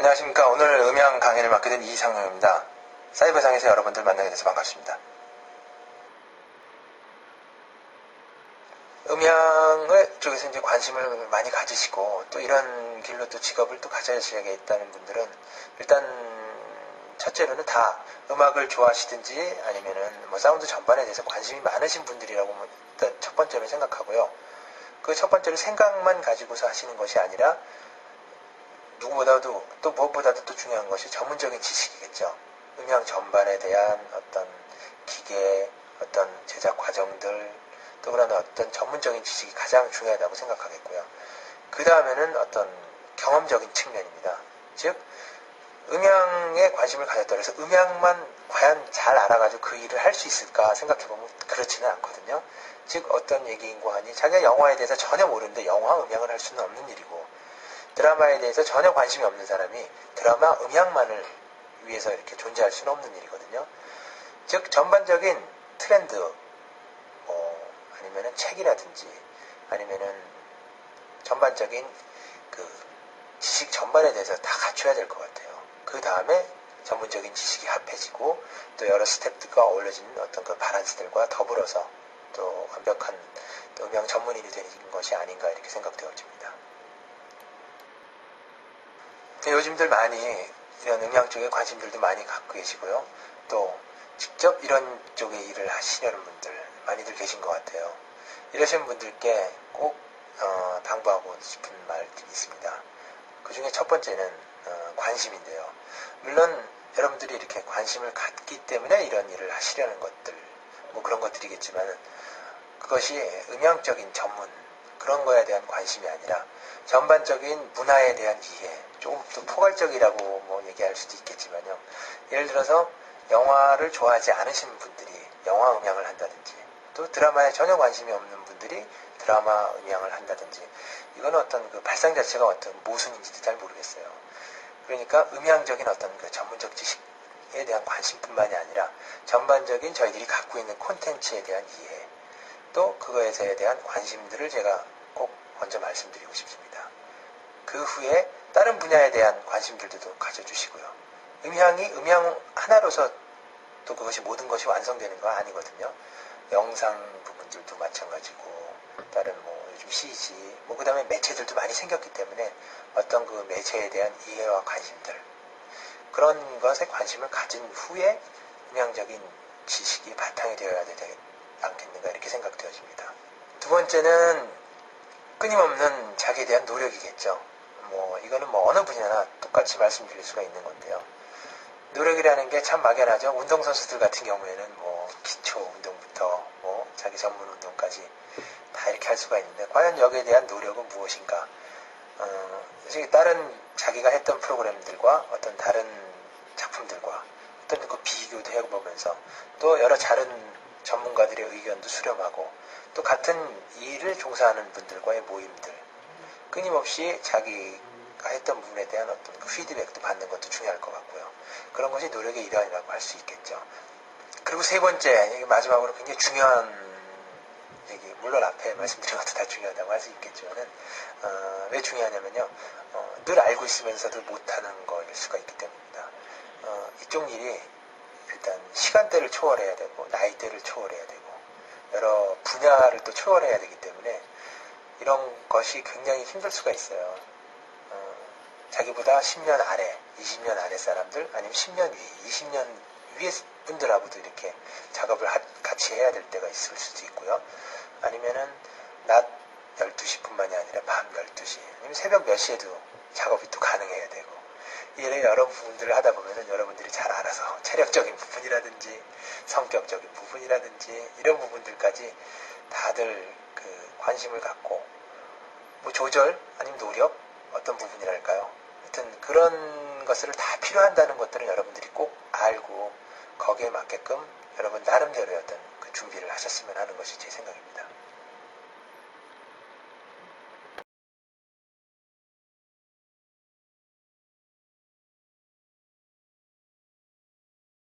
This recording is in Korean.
안녕하십니까. 오늘 음향 강연을 맡게 된 이상형입니다. 사이버상에서 여러분들 만나게 돼서 반갑습니다. 음향을 쪽에서 이제 관심을 많이 가지시고 또 이런 길로 또 직업을 또 가져야겠다는 분들은 일단 첫째로는 다 음악을 좋아하시든지 아니면은 뭐 사운드 전반에 대해서 관심이 많으신 분들이라고 일단 첫 번째로 생각하고요. 그 첫 번째로 생각만 가지고서 하시는 것이 아니라 누구보다도 또 무엇보다도 또 중요한 것이 전문적인 지식이겠죠. 음향 전반에 대한 어떤 기계, 어떤 제작 과정들, 또 그런 어떤 전문적인 지식이 가장 중요하다고 생각하겠고요. 그 다음에는 어떤 경험적인 측면입니다. 즉 음향에 관심을 가졌다 그래서 음향만 과연 잘 알아가지고 그 일을 할 수 있을까 생각해보면 그렇지는 않거든요. 즉 어떤 얘기인고 하니 자기가 영화에 대해서 전혀 모르는데 영화 음향을 할 수는 없는 일이고, 드라마에 대해서 전혀 관심이 없는 사람이 드라마 음향만을 위해서 이렇게 존재할 수는 없는 일이거든요. 즉 전반적인 트렌드, 아니면은 책이라든지 아니면은 전반적인 그 지식 전반에 대해서 다 갖춰야 될 것 같아요. 그 다음에 전문적인 지식이 합해지고 또 여러 스텝들과 어우러지는 어떤 그 바란스들과 더불어서 또 완벽한 또 음향 전문인이 되는 것이 아닌가 이렇게 생각되어집니다. 요즘들 많이 이런 음향 쪽에 관심들도 많이 갖고 계시고요. 또 직접 이런 쪽에 일을 하시려는 분들 많이들 계신 것 같아요. 이러신 분들께 꼭 당부하고 싶은 말들이 있습니다. 그 중에 첫 번째는 관심인데요. 물론 여러분들이 이렇게 관심을 갖기 때문에 이런 일을 하시려는 것들, 뭐 그런 것들이겠지만 그것이 음향적인 전문 그런 거에 대한 관심이 아니라 전반적인 문화에 대한 이해, 조금 더 포괄적이라고 뭐 얘기할 수도 있겠지만요. 예를 들어서 영화를 좋아하지 않으시는 분들이 영화 음향을 한다든지 또 드라마에 전혀 관심이 없는 분들이 드라마 음향을 한다든지 이건 어떤 그 발상 자체가 어떤 모순인지도 잘 모르겠어요. 그러니까 음향적인 어떤 그 전문적 지식에 대한 관심뿐만이 아니라 전반적인 저희들이 갖고 있는 콘텐츠에 대한 이해, 또 그거에 대한 관심들을 제가 꼭 먼저 말씀드리고 싶습니다. 그 후에 다른 분야에 대한 관심들도 가져주시고요. 음향 하나로서 또 그것이 모든 것이 완성되는 거 아니거든요. 영상 부분들도 마찬가지고 다른 뭐 요즘 CG 뭐 그 다음에 매체들도 많이 생겼기 때문에 어떤 그 매체에 대한 이해와 관심들 그런 것에 관심을 가진 후에 음향적인 지식이 바탕이 되어야 되지 않겠는가 이렇게 생각되어집니다. 두 번째는 끊임없는 자기에 대한 노력이겠죠. 뭐 이거는 뭐 어느 분야나 똑같이 말씀드릴 수가 있는 건데요. 노력이라는 게 참 막연하죠. 운동선수들 같은 경우에는 뭐 기초 운동부터 뭐 자기 전문 운동까지 다 이렇게 할 수가 있는데 과연 여기에 대한 노력은 무엇인가? 다른 자기가 했던 프로그램들과 어떤 다른 작품들과 어떤 그 비교도 해보면서 또 여러 다른 전문가들의 의견도 수렴하고 또 같은 일을 종사하는 분들과의 모임들 끊임없이 자기가 했던 부분에 대한 어떤 그 피드백도 받는 것도 중요할 것 같고요. 그런 것이 노력의 일환이라고 할 수 있겠죠. 그리고 세 번째, 마지막으로 굉장히 중요한 얘기, 물론 앞에 말씀드린 것도 다 중요하다고 할 수 있겠지만은 왜 중요하냐면요. 늘 알고 있으면서도 못하는 거일 수가 있기 때문입니다. 이쪽 일이 일단 시간대를 초월해야 되고 나이대를 초월해야 되고 여러 분야를 또 초월해야 되기 때문에 이런 것이 굉장히 힘들 수가 있어요. 자기보다 10년 아래, 20년 아래 사람들 아니면 10년 위, 20년 위의 분들하고도 이렇게 작업을 같이 해야 될 때가 있을 수도 있고요. 아니면은 낮 12시뿐만이 아니라 밤 12시 아니면 새벽 몇 시에도 작업이 또 가능해야 되고 이런 여러 부분들을 하다 보면은 여러분들이 잘 알아서 체력적인 부분이라든지 성격적인 부분이라든지 이런 부분들까지 다들 그 관심을 갖고 뭐 조절 아니면 노력 어떤 부분이랄까요. 하여튼 그런 것을 다 필요한다는 것들은 여러분들이 꼭 알고 거기에 맞게끔 여러분 나름대로의 어떤 그 준비를 하셨으면 하는 것이 제 생각입니다.